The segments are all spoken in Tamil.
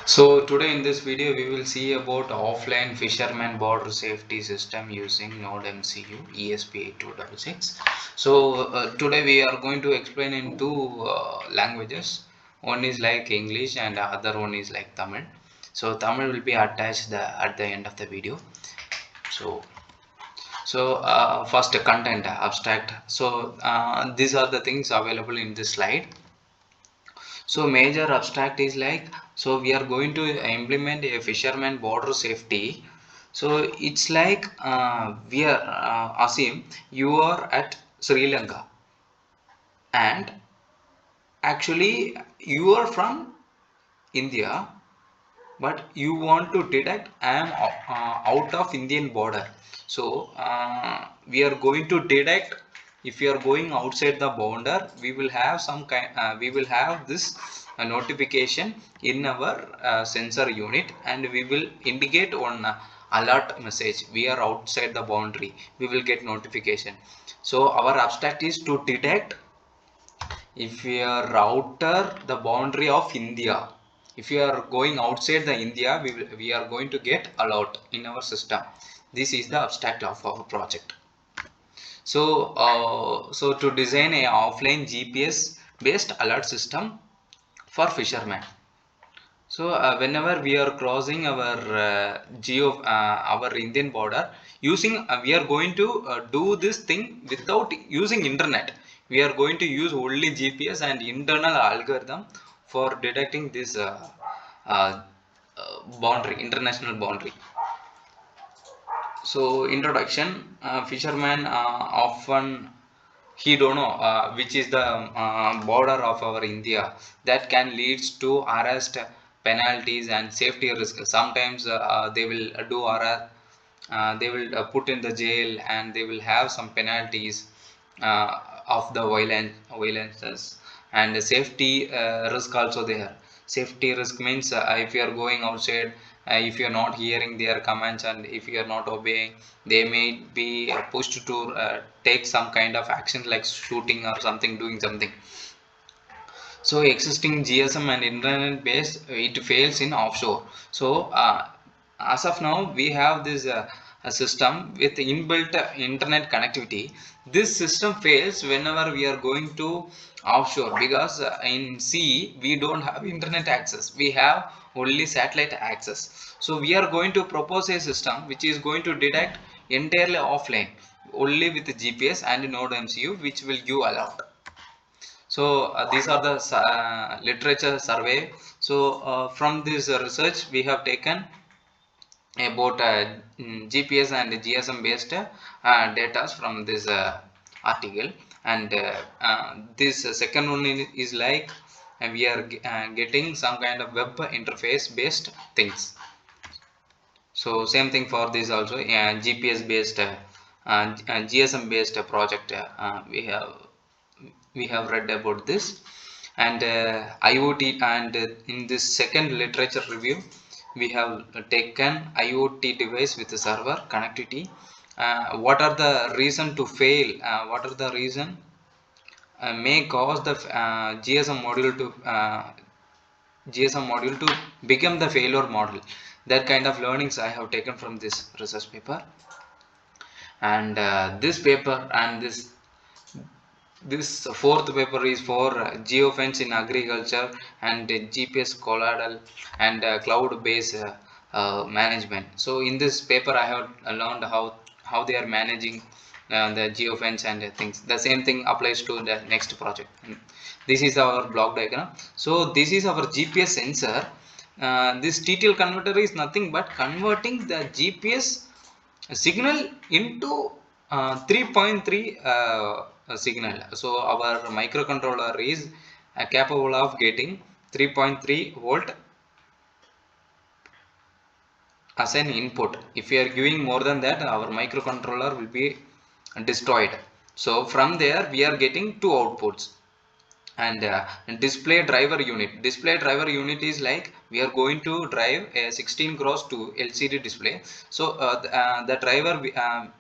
So today in this video we will see about offline fisherman border safety system using Node MCU ESP8266. So today we are going to explain in two languages. One is like English and the other one is like Tamil. So Tamil will be attached at the end of the video. So first content abstract. So these are the things available in this slide. So major abstract is like, so we are going to implement a fisherman border safety. So it's like we are Asim, you are at Sri Lanka and actually you are from India, but you want to detect I am out of Indian border. So we are going to detect if you are going outside the border. We will have some kind. We will have this notification in our sensor unit, and we will indicate on alert message. We are outside the boundary. We will get notification. So our abstract is to detect if we are outer the boundary of India. If you are going outside the India, we are going to get alert in our system. This is the abstract of our project. So to design a offline GPS based alert system for fishermen. So whenever we are crossing our our Indian border, using we are going to do this thing without using internet. We are going to use only GPS and internal algorithm for detecting this uh, boundary, international boundary. So introduction, fishermen often he don't know which is the border of our India that can leads to arrest, penalties and safety risk. Sometimes they will do arrest, they will put in the jail and they will have some penalties of the violences and the safety risk also there. Safety risk means if you are going outside, if you are not hearing their commands and if you are not obeying, they may be pushed to take some kind of action like shooting or something, doing something. So existing GSM and internet base, it fails in offshore. So as of now we have this a system with inbuilt internet connectivity. This system fails whenever we are going to offshore, because in sea we don't have internet access, we have only satellite access. So we are going to propose a system which is going to detect entirely offline only with GPS and Node MCU, which will give alert. So these are the literature survey. So from this research we have taken about GPS and GSM based data from this article, and this second one is like we are getting some kind of web interface based things. So same thing for this also, GPS based GSM based project we have read about this. And IoT, and in this second literature review we have taken IoT device with the server connectivity. What are the reason to fail, what are the reason may cause the GSM module to become the failure model. That kind of learnings I have taken from this research paper. And this paper and this fourth paper is for geofence in agriculture and GPS collateral and cloud based management. So in this paper I have learned how they are managing the geofence and things. The same thing applies to the next project. This is our block diagram. So this is our GPS sensor. This TTL converter is nothing but converting the GPS signal into 3.3 signal. So our microcontroller is capable of getting 3.3 volt as an input. If we are giving more than that, our microcontroller will be destroyed. So from there we are getting two outputs. And display driver unit is like we are going to drive a 16 cross 2 LCD display. So the driver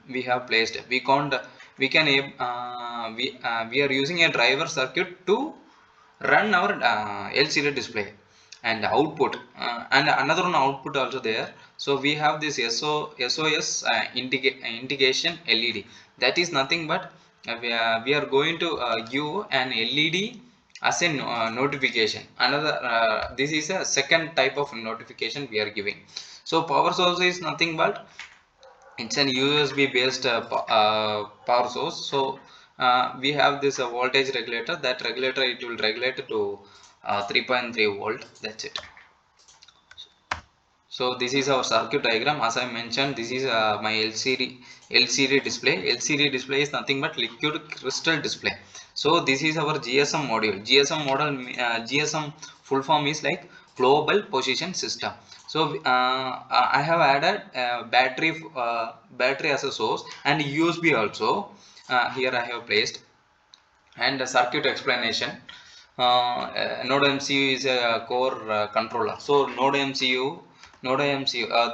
we have placed, we can't we can we are using a driver circuit to run our LCD display. and output, and another one output also there. So we have this SOS indication LED. That is nothing but we are going to give an LED as a notification. Another this is a second type of notification we are giving. So power source is nothing but it's an USB based power source. So we have this voltage regulator. That regulator, it will regulate to 3.3 volt. That's it. So this is our circuit diagram. As I mentioned, this is my LCD display. LCD display is nothing but liquid crystal display. So this is our GSM module. GSM full form is like global position system. So I have added battery as a source and USB also here I have placed, and the circuit explanation. Node MCU is a core controller. So Node MCU,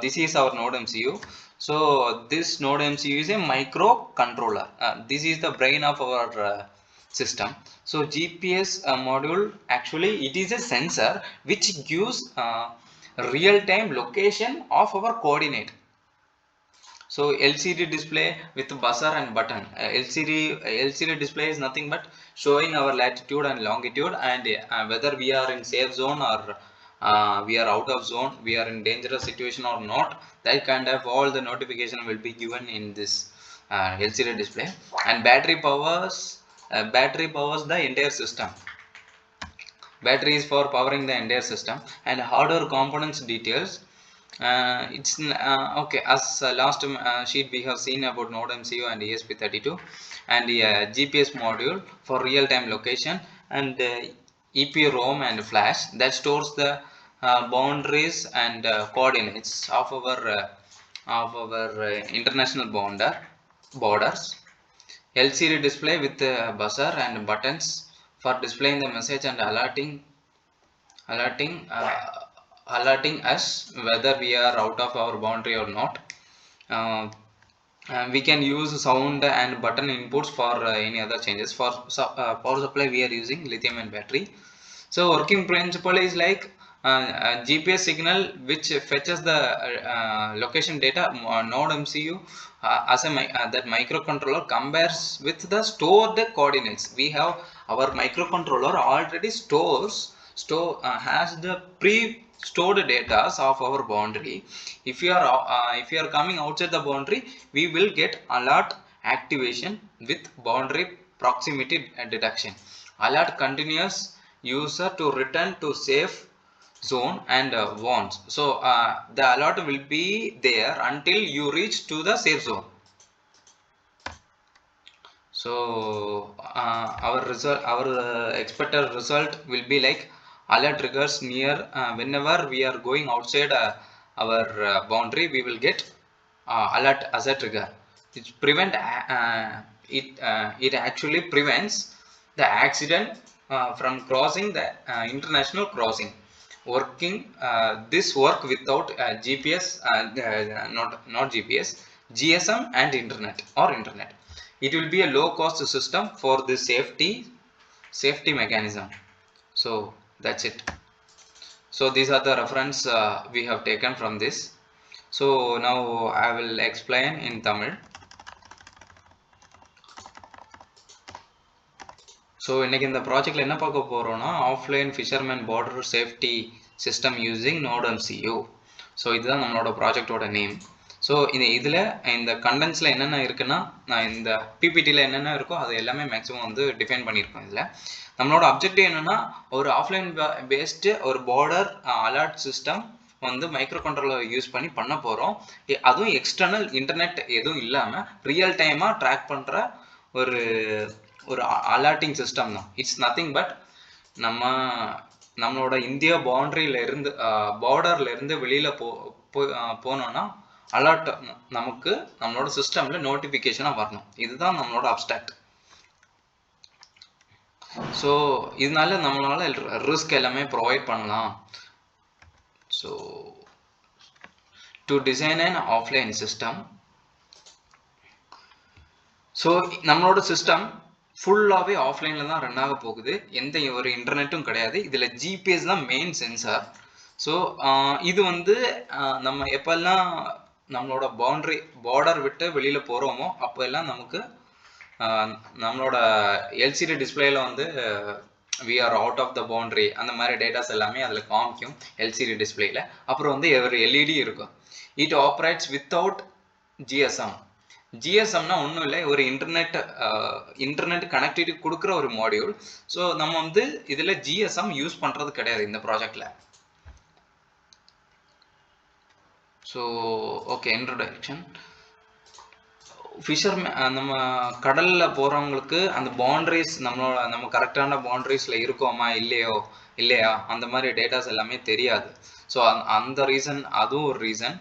this is our Node MCU. So this Node MCU is a microcontroller. This is the brain of our system. So GPS module, actually it is a sensor which gives real-time location of our coordinate. So LCD display with buzzer and button. LCD display is nothing but showing our latitude and longitude, and whether we are in safe zone or we are out of zone, we are in dangerous situation or not. That kind of all the notification will be given in this LCD display. And battery powers the entire system. Battery is for powering the entire system. And hardware components details. It's okay, as last sheet we have seen about Node MCU and ESP32, and the GPS module for real-time location, and EPROM and flash that stores the boundaries and coordinates of our international borders. LCD display with buzzer and buttons for displaying the message and alerting alerting us whether we are out of our boundary or not. Uh, we can use sound and button inputs for any other changes. For power supply, we are using lithium ion battery. So working principle is like GPS signal which fetches the location data. Node MCU as a that microcontroller compares with the stored coordinates. We have our microcontroller already has the pre stored data of our boundary. If you are coming outside the boundary, we will get alert activation with boundary proximity detection. Alert continuous user to return to safe zone and warns. So the alert will be there until you reach to the safe zone. So our expected result will be like alert triggers near whenever we are going outside our boundary, we will get alert as a trigger. It actually prevents the accident from crossing the international crossing. This work without GPS, not GPS, GSM and internet. It will be a low cost system for the safety mechanism. So that's it. So these are the reference we have taken from this. So now I will explain in Tamil. So இன்றைக்கி இந்த ப்ராஜெக்டில் என்ன பார்க்க போகிறோன்னா offline fisherman border safety system using node MCU. So இதுதான் நம்மளோட ப்ராஜெக்டோட நேம். ஸோ இதில் இந்த கண்டென்ட்ஸில் என்னென்ன இருக்குன்னா, நான் இந்த பிபிடியில் என்னென்ன இருக்கோ அது எல்லாமே மேக்ஸிமம் வந்து டிஃபைன் பண்ணியிருக்கோம். இதில் நம்மளோட அப்ஜெக்டிவ் என்னென்னா, ஒரு ஆஃப்லைன் பேஸ்டு ஒரு பார்டர் அலர்ட் சிஸ்டம் வந்து மைக்ரோ கண்ட்ரோலர் யூஸ் பண்ணி பண்ண போகிறோம். அதுவும் எக்ஸ்டர்னல் இன்டர்நெட் எதுவும் இல்லாமல் ரியல் டைமாக ட்ராக் பண்ணுற ஒரு அலர்ட்டிங் சிஸ்டம் தான். இட்ஸ் நத்திங் பட் நம்மளோட இந்தியா பார்டர்லேருந்து வெளியில் போனோன்னா அலர்ட் நமக்கு நம்மளோட சிஸ்டமில் நோட்டிஃபிகேஷனாக வரணும். இதுதான் நம்மளோட அப்ஸ்ட்ராக்ட். ஸோ இதனால நம்மளால ரிஸ்க் எல்லாமே ப்ரொவைட் பண்ணலாம். So to design an offline system. So நம்மளோட சிஸ்டம் ஃபுல்லாகவே ஆஃப்லைனில் தான் ரன் ஆக போகுது. எந்த ஒரு இன்டர்நெட்டும் கிடையாது. இதில் ஜிபிஎஸ் தான் மெயின் சென்சார். ஸோ இது வந்து நம்ம எப்பெல்லாம் நம்மளோட பார்டர் விட்டு வெளியில் போகிறோமோ அப்போ எல்லாம் நமக்கு நம்மளோட எல்சிடி டிஸ்பிளேல வந்து we are out of the boundary அந்த மாதிரி டேட்டாஸ் எல்லாமே அதில் காமிக்கும் எல்சிடி டிஸ்பிளேல. அப்புறம் வந்து ஒரு எல்இடி இருக்கும். It operates without GSM. ஜிஎஸ்எம்னா ஒன்றும் இல்லை, ஒரு இன்டர்நெட் கனெக்டிவிட்டி கொடுக்குற ஒரு மாடியூல். ஸோ நம்ம வந்து இதில் ஜிஎஸ்எம் யூஸ் பண்ணுறது கிடையாது இந்த ப்ராஜெக்டில். So okay, introduction. ஃபிஷர்மேன் நம்ம கடலில் போகிறவங்களுக்கு அந்த பவுண்ட்ரிஸ் நம்ம கரெக்டான பவுண்ட்ரிஸில் இருக்கோமா இல்லையா அந்த மாதிரி டேட்டாஸ் எல்லாமே தெரியாது. ஸோ அந்த ரீசன், அதுவும் ஒரு ரீசன்.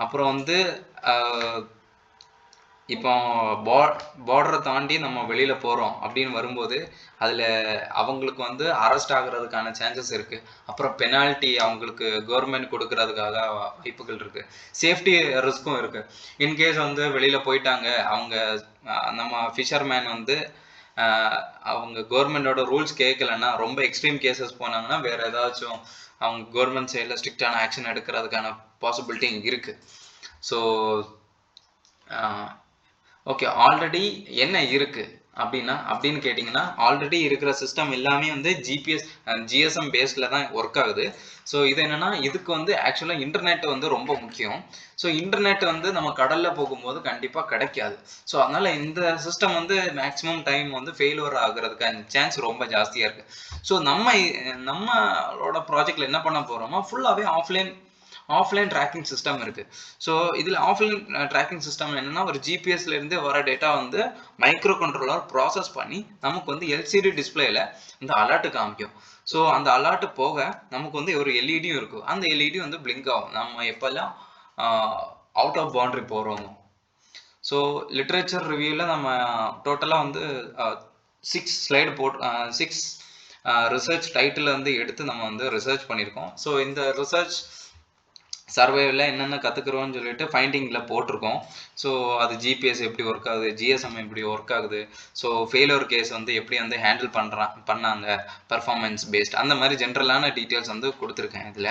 அப்புறம் வந்து இப்போ பார்டரை தாண்டி நம்ம வெளியில் போகிறோம் அப்படின்னு வரும்போது அதில் அவங்களுக்கு வந்து அரெஸ்ட் ஆகுறதுக்கான சான்சஸ் இருக்குது. அப்புறம் பெனால்ட்டி அவங்களுக்கு கவர்மெண்ட் கொடுக்கறதுக்காக வாய்ப்புகள் இருக்குது. சேஃப்டி ரிஸ்க்கும் இருக்குது. இன்கேஸ் வந்து வெளியில் போயிட்டாங்க அவங்க, நம்ம ஃபிஷர்மேன் வந்து அவங்க கவர்மெண்டோட ரூல்ஸ் கேட்கலன்னா, ரொம்ப எக்ஸ்ட்ரீம் கேசஸ் போனாங்கன்னா வேறு ஏதாச்சும் அவங்க கவர்மெண்ட் சைடில் ஸ்ட்ரிக்டான ஆக்ஷன் எடுக்கிறதுக்கான பாசிபிலிட்டி இருக்குது. ஸோ ஓகே, ஆல்ரெடி என்ன இருக்குது அப்படின்னு கேட்டிங்கன்னா, ஆல்ரெடி இருக்கிற சிஸ்டம் எல்லாமே வந்து ஜிஎஸ்எம் பேஸில் தான் ஒர்க் ஆகுது. ஸோ இது என்னென்னா, இதுக்கு வந்து ஆக்சுவலாக இன்டர்நெட் வந்து ரொம்ப முக்கியம். ஸோ இன்டர்நெட் வந்து நம்ம கடலில் போகும்போது கண்டிப்பாக கிடைக்காது. ஸோ அதனால் இந்த சிஸ்டம் வந்து மேக்ஸிமம் டைம் வந்து ஃபெயிலியர் ஆகுறதுக்கான சான்ஸ் ரொம்ப ஜாஸ்தியாக இருக்குது. ஸோ நம்மளோட ப்ராஜெக்டில் என்ன பண்ண போகிறோமோ ஃபுல்லாகவே ஆஃப்லைன் ட்ராக்கிங் சிஸ்டம் இருக்குது. ஸோ இதில் ஆஃப்லைன் ட்ராக்கிங் சிஸ்டம் என்னென்னா, ஒரு ஜிபிஎஸ்லேருந்து வர டேட்டா வந்து மைக்ரோ கண்ட்ரோலர் ப்ராசஸ் பண்ணி நமக்கு வந்து எல்சிடி டிஸ்பிளேல இந்த அலர்ட்டு காமிக்கும். ஸோ அந்த அலர்ட்டு போக நமக்கு வந்து ஒரு எல்இடியும் இருக்கும். அந்த எல்இடி வந்து பிளிங்க் ஆகும் நம்ம எப்போல்லாம் அவுட் ஆஃப் பவுண்டரி போகிறோமோ. ஸோ லிட்ரேச்சர் ரிவ்யூவில் நம்ம டோட்டலாக வந்து 6 ஸ்லைடு போட்டு 6 ரிசர்ச் டைட்டில் வந்து எடுத்து நம்ம வந்து ரிசர்ச் பண்ணியிருக்கோம். ஸோ இந்த ரிசர்ச் சர்வைவில் என்னென்ன கற்றுக்குறோன்னு சொல்லிட்டு ஃபைண்டிங்கில் போட்டிருக்கோம். ஸோ அது ஜிபிஎஸ் எப்படி ஒர்க் ஆகுது, ஜிஎஸ்எம் எப்படி ஒர்க் ஆகுது, ஸோ ஃபெயிலியர் கேஸ் வந்து எப்படி வந்து ஹேண்டில் பண்ணாங்க பர்ஃபார்மன்ஸ் பேஸ்ட், அந்த மாதிரி ஜென்ரலான டீட்டெயில்ஸ் வந்து கொடுத்துருக்கேன் இதில்.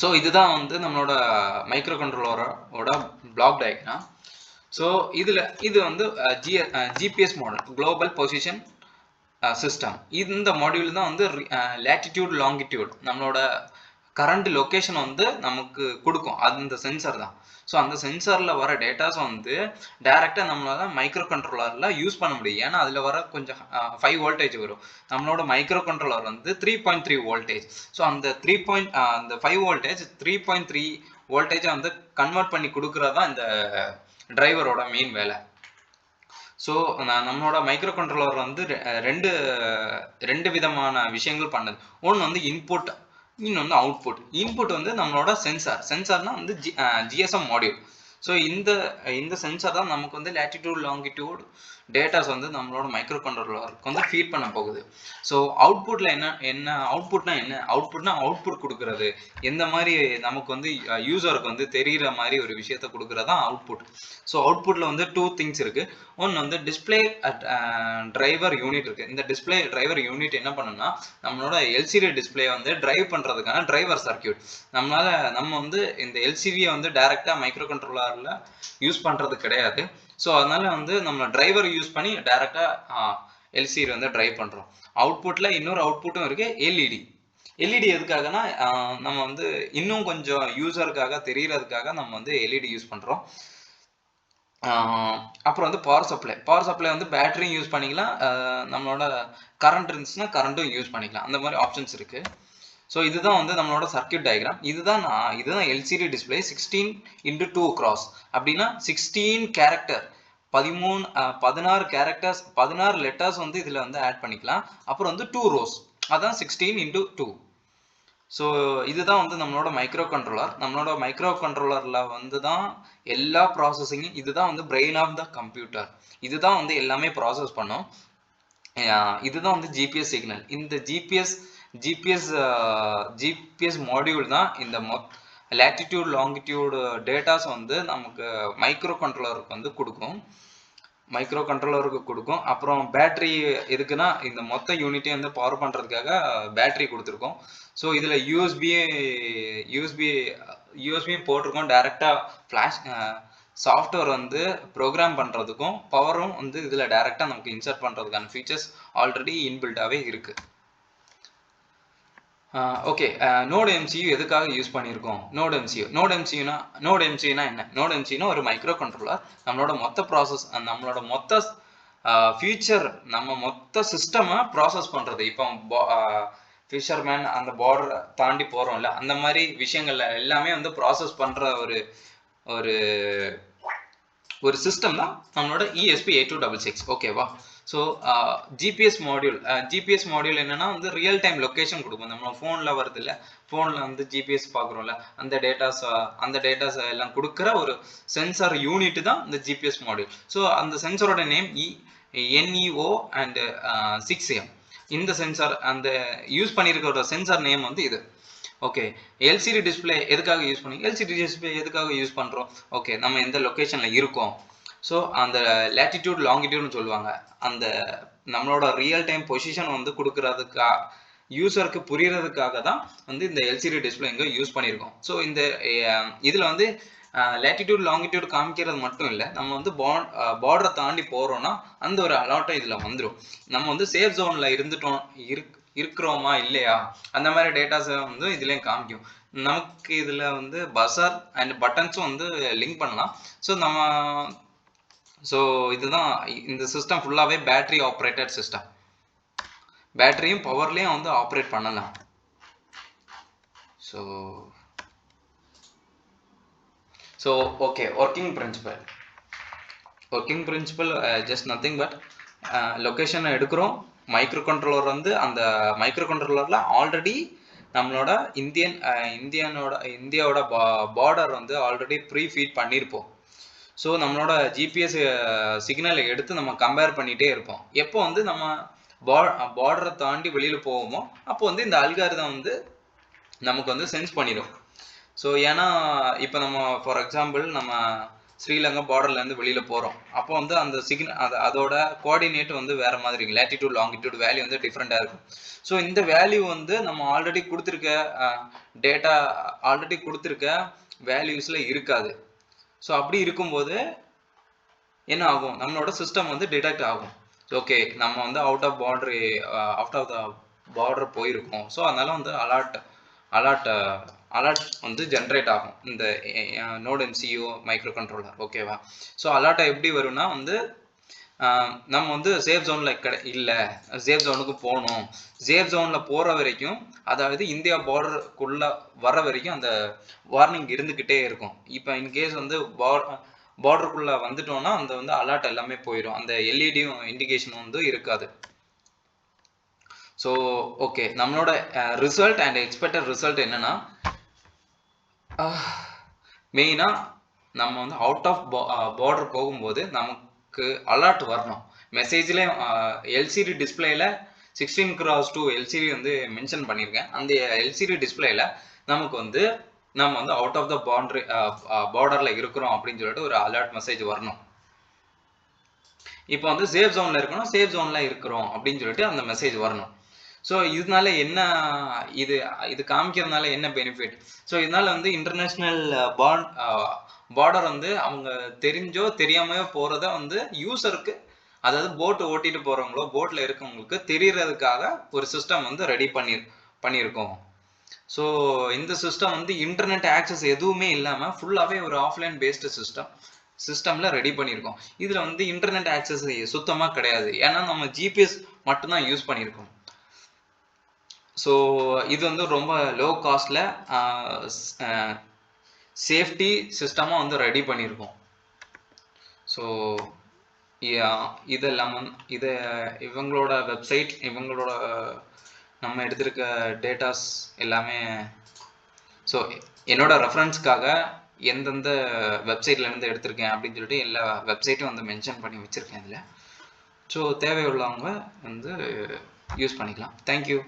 ஸோ இதுதான் வந்து நம்மளோட மைக்ரோ கண்ட்ரோலரோட பிளாக் டயக்ராம். ஸோ இது வந்து GPS model, global position system. இந்த மாடியூல் தான் வந்து லேட்டிடியூட் லாங்கிடியூட் நம்மளோட கரண்ட் லொக்கேஷன் வந்து நமக்கு கொடுக்கும். அது இந்த சென்சர் தான். ஸோ அந்த சென்சாரில் வர டேட்டாஸ் வந்து டைரெக்டாக நம்மளால மைக்ரோ கண்ட்ரோலரில் யூஸ் பண்ண முடியும். ஏன்னா அதில் வர கொஞ்சம் 5 வோல்டேஜ் வரும். நம்மளோட மைக்ரோ கண்ட்ரோலர் வந்து 3.3 வோல்டேஜ். ஸோ அந்த 5 வோல்டேஜ் 3.3 வோல்டேஜை வந்து கன்வெர்ட் பண்ணி கொடுக்குறது தான் இந்த டிரைவரோட மெயின் வேலை. ஸோ நம்மளோட மைக்ரோ கண்ட்ரோலர் வந்து ரெண்டு விதமான விஷயங்கள் பண்ணுது. ஒன்று வந்து இன்புட், இன்னொன்று அவுட்புட். இன்புட் வந்து நம்மளோட சென்சார்னா வந்து ஜிஎஸ்எம் மாடியூல். ஸோ இந்த சென்சார் தான் நமக்கு வந்து லேட்டிடியூட் லாங்கிடியூட் டேட்டாஸ் வந்து நம்மளோட மைக்ரோ கண்ட்ரோலருக்கு வந்து ஃபீட் பண்ண போகுது. ஸோ அவுட்புட்டில் அவுட்புட்னா அவுட்புட் கொடுக்குறது, எந்த மாதிரி நமக்கு வந்து யூசருக்கு வந்து தெரிகிற மாதிரி ஒரு விஷயத்த கொடுக்குறது தான் அவுட்புட். ஸோ அவுட்புட்டில் வந்து 2 திங்ஸ் இருக்குது. ஒன்று வந்து டிஸ்பிளே டிரைவர் யூனிட் இருக்குது. இந்த டிஸ்பிளே டிரைவர் யூனிட் என்ன பண்ணுன்னா, நம்மளோட எல்சிடி டிஸ்பிளே வந்து டிரைவ் பண்ணுறதுக்கான டிரைவர் சர்க்கியூட். நம்ம வந்து இந்த எல்சிடியை வந்து டைரெக்டாக மைக்ரோ கண்ட்ரோலரில் யூஸ் பண்ணுறது கிடையாது. ஸோ அதனால வந்து நம்ம டிரைவர் யூஸ் பண்ணி டைரெக்டாக எல்சிடி வந்து டிரைவ் பண்ணுறோம். அவுட்புட்டில் இன்னொரு அவுட்புட்டும் இருக்குது, எல்இடி எதுக்காகனா, நம்ம வந்து இன்னும் கொஞ்சம் யூசருக்காக தெரியறதுக்காக நம்ம வந்து எல்இடி யூஸ் பண்ணுறோம். அப்புறம் வந்து பவர் சப்ளை வந்து பேட்டரியும் யூஸ் பண்ணிக்கலாம், நம்மளோட கரண்ட் இருந்துச்சுன்னா கரண்ட்டும் யூஸ் பண்ணிக்கலாம். அந்த மாதிரி ஆப்ஷன்ஸ் இருக்குது. ஸோ இதுதான் வந்து நம்மளோட சர்க்கியூட் டயக்ராம். இதுதான் எல்சிடி டிஸ்பிளே 16x2 கிராஸ். அப்படின்னா 16 கேரக்டர், 16 கேரக்டர்ஸ், 16 லெட்டர்ஸ் வந்து இதில் வந்து ஆட் பண்ணிக்கலாம். அப்புறம் வந்து 2 ரோஸ், அதான் 16x2. ஸோ இதுதான் வந்து நம்மளோட மைக்ரோ கண்ட்ரோலரில் வந்து தான் எல்லா ப்ராசஸிங்கும். இதுதான் வந்து பிரெயின் ஆஃப் த கம்ப்யூட்டர். இதுதான் வந்து எல்லாமே ப்ராசஸ் பண்ணும். இதுதான் வந்து ஜிபிஎஸ் சிக்னல். இந்த ஜிபிஎஸ் மாடியூல் தான் இந்த லேட்டிடியூட் லாங்கிடியூட் டேட்டாஸ் வந்து நமக்கு மைக்ரோ கண்ட்ரோலருக்கு வந்து கொடுக்கும். மைக்ரோ கண்ட்ரோலருக்கு கொடுக்கும். அப்புறம் பேட்டரி எதுக்குன்னா இந்த மொத்த யூனிட்டையும் வந்து பவர் பண்ணுறதுக்காக பேட்டரி கொடுத்துருக்கோம். ஸோ இதில் யூஎஸ்பி போட்டிருக்கோம். டைரெக்டாக ஃப்ளாஷ் சாஃப்ட்வேர் வந்து ப்ரோக்ராம் பண்ணுறதுக்கும் பவரும் வந்து இதில் டைரெக்டாக நமக்கு இன்சர்ட் பண்ணுறதுக்கான ஃபீச்சர்ஸ் ஆல்ரெடி இன்பில்ட்டாகவே இருக்குது. ஓகே, நோட் எம்சியூ எதுக்காக யூஸ் பண்ணியிருக்கோம்? நோட் எம்சியூனா என்ன? நோட் எம்சியூனா ஒரு மைக்ரோ கண்ட்ரோலர். நம்மளோட மொத்த ப்ராசஸ், நம்மளோட மொத்த ஃபியூச்சர், நம்ம மொத்த சிஸ்டமை ப்ராசஸ் பண்ணுறது. இப்போ ஃபிஷர்மேன் அந்த பார்டர் தாண்டி போகிறோம்ல, அந்த மாதிரி விஷயங்கள்ல எல்லாமே வந்து ப்ராசஸ் பண்ணுற ஒரு ஒரு சிஸ்டம் தான் நம்மளோட ESP8266. ஓகேவா? ஸோ ஜிபிஎஸ் மாடியூல் என்னன்னா வந்து ரியல் டைம் லொக்கேஷன் கொடுக்கும். நம்ம ஃபோனில் வருது இல்லை, ஃபோனில் வந்து ஜிபிஎஸ் பார்க்குறோம்ல, அந்த டேட்டாஸ் எல்லாம் கொடுக்குற ஒரு சென்சார் யூனிட் தான் இந்த ஜிபிஎஸ் மாடியூல். ஸோ அந்த சென்சாரோட நேம் NEO அண்ட் 6M. இந்த சென்சார் அந்த யூஸ் பண்ணியிருக்கிற சென்சார் நேம் வந்து இது. ஓகே, எல்சிடி டிஸ்பிளே எதுக்காக யூஸ் பண்ணுறோம்? ஓகே, நம்ம எந்த லொக்கேஷனில் இருக்கோம், ஸோ அந்த லேட்டிடியூட் லாங்கிடியூட்னு சொல்லுவாங்க, அந்த நம்மளோட ரியல் டைம் பொசிஷன் வந்து கொடுக்கறதுக்காக, யூசருக்கு புரியறதுக்காக தான் வந்து இந்த எல்சிடி டிஸ்பிளே இங்கே யூஸ் பண்ணியிருக்கோம். ஸோ இந்த இதில் வந்து லேட்டிடியூட் லாங்கிடியூட் காமிக்கிறது மட்டும் இல்லை, நம்ம வந்து பார்டரை தாண்டி போகிறோன்னா அந்த ஒரு அலாட்டும் இதில் வந்துடும். நம்ம வந்து சேஃப் ஜோனில் இருக்கிறோமா இல்லையா, அந்த மாதிரி டேட்டாஸை வந்து இதுலேயும் காமிக்கும். நமக்கு இதில் வந்து பஸர் அண்ட் பட்டன்ஸும் வந்து லிங்க் பண்ணலாம். ஸோ இதுதான் இந்த சிஸ்டம் ஃபுல்லாகவே பேட்டரி ஆப்ரேட்டட் சிஸ்டம். பேட்டரியும் பவர்லேயும் வந்து ஆப்ரேட் பண்ணலாம். So okay, working principle just nothing but லொக்கேஷனை எடுக்கிறோம். மைக்ரோ கண்ட்ரோலர் வந்து அந்த மைக்ரோ கண்ட்ரோலரில் ஆல்ரெடி நம்மளோட இந்தியாவோட பார்டர் வந்து ஆல்ரெடி ப்ரீ ஃபீட் பண்ணியிருப்போம். ஸோ நம்மளோட ஜிபிஎஸ் சிக்னலை எடுத்து நம்ம கம்பேர் பண்ணிகிட்டே இருப்போம். எப்போ வந்து நம்ம பார்டரை தாண்டி வெளியில் போவோமோ அப்போ வந்து இந்த அல்காரிதம் வந்து நமக்கு வந்து சென்ஸ் பண்ணிடும். ஸோ ஏன்னா இப்போ நம்ம ஃபார் எக்ஸாம்பிள் நம்ம ஸ்ரீலங்கா பார்டர்லேருந்து வெளியில் போகிறோம், அப்போ வந்து அந்த அதோட கோஆர்டினேட் வந்து வேறு மாதிரி இருக்கும். லேட்டிடியூட் லாங்கிடியூட் வேல்யூ வந்து டிஃப்ரெண்ட்டாக இருக்கும். ஸோ இந்த வேல்யூ வந்து நம்ம ஆல்ரெடி கொடுத்துருக்க வேல்யூஸில் இருக்காது. ஸோ அப்படி இருக்கும்போது என்ன ஆகும், நம்மளோட சிஸ்டம் வந்து டிடெக்ட் ஆகும். ஓகே, நம்ம வந்து அவுட் ஆஃப் த பார்டர் போயிருக்கோம். ஸோ அதனால வந்து அலர்ட் வந்து ஜென்ரேட் ஆகும் இந்த நோட் எம்சியூ மைக்ரோ கண்ட்ரோலர். ஓகேவா? ஸோ அலர்ட்டை எப்படி வரும்னா வந்து நம்ம வந்து சேஃப் ஜோனில் இல்லை, சேஃப் ஜோனுக்கு போகணும். சேஃப் ஜோனில் போகிற வரைக்கும், அதாவது இந்தியா பார்டருக்குள்ளே வர வரைக்கும் அந்த வார்னிங் இருந்துக்கிட்டே இருக்கும். இப்போ இன்கேஸ் வந்து பார்டருக்குள்ளே வந்துட்டோம்னா அந்த வந்து அலர்ட் எல்லாமே போயிடும், அந்த எல்இடியும் இண்டிகேஷனும் வந்து இருக்காது. ஸோ ஓகே, நம்மளோட ரிசல்ட் அண்ட் எக்ஸ்பெக்டட் ரிசல்ட் என்னன்னா, மெயினாக நம்ம வந்து அவுட் ஆஃப் பார்டர் போகும்போது நமக்கு அலர்ட் வரணும். மெசேஜ்ல எல்சிடி டிஸ்பிளேல 16x2 எல்சிடி வந்து மென்ஷன் பண்ணியிருக்கேன். அந்த எல்சிடி டிஸ்பிளேல நமக்கு வந்து நம்ம வந்து அவுட் ஆஃப் த பார்டரில் இருக்கிறோம் அப்படின்னு சொல்லிட்டு ஒரு அலர்ட் மெசேஜ் வரணும். இப்போ வந்து சேஃப் ஜோனில் இருக்கணும், சேஃப் ஜோனில் இருக்கிறோம் அப்படின்னு சொல்லிட்டு அந்த மெசேஜ் வரணும். ஸோ இதனால என்ன, இது காமிக்கிறதுனால என்ன பெனிஃபிட்? ஸோ இதனால வந்து இன்டர்நேஷ்னல் பார்டர் வந்து அவங்க தெரிஞ்சோ தெரியாமையோ போகிறத வந்து யூசருக்கு, அதாவது போட் ஓட்டிட்டு போகிறவங்களோ போட்டில் இருக்கவங்களுக்கு தெரியறதுக்காக ஒரு சிஸ்டம் வந்து ரெடி பண்ணியிருக்கோம். ஸோ இந்த சிஸ்டம் வந்து இன்டர்நெட் ஆக்சஸ் எதுவுமே இல்லாமல் ஃபுல்லாகவே ஒரு ஆஃப்லைன் பேஸ்டு சிஸ்டமில் ரெடி பண்ணியிருக்கோம். இதில் வந்து இன்டர்நெட் ஆக்சஸ் சுத்தமாக கிடையாது, ஏன்னா நம்ம ஜிபிஎஸ் மட்டும்தான் யூஸ் பண்ணியிருக்கோம். ஸோ இது வந்து ரொம்ப லோ காஸ்டில் சேஃப்டி சிஸ்டமாக வந்து ரெடி பண்ணியிருக்கோம். ஸோ இதெல்லாம் இவங்களோட வெப்சைட், இவங்களோட நம்ம எடுத்திருக்க டேட்டாஸ் எல்லாமே, ஸோ என்னோட ரெஃபரன்ஸ்க்காக எந்தெந்த வெப்சைட்லேருந்து எடுத்திருக்கேன் அப்படின்னு சொல்லிட்டு எல்லா வெப்சைட்டும் வந்து மென்ஷன் பண்ணி வச்சுருக்கேன் இதில். ஸோ தேவையுள்ளவங்க வந்து யூஸ் பண்ணிக்கலாம். தேங்க்யூ.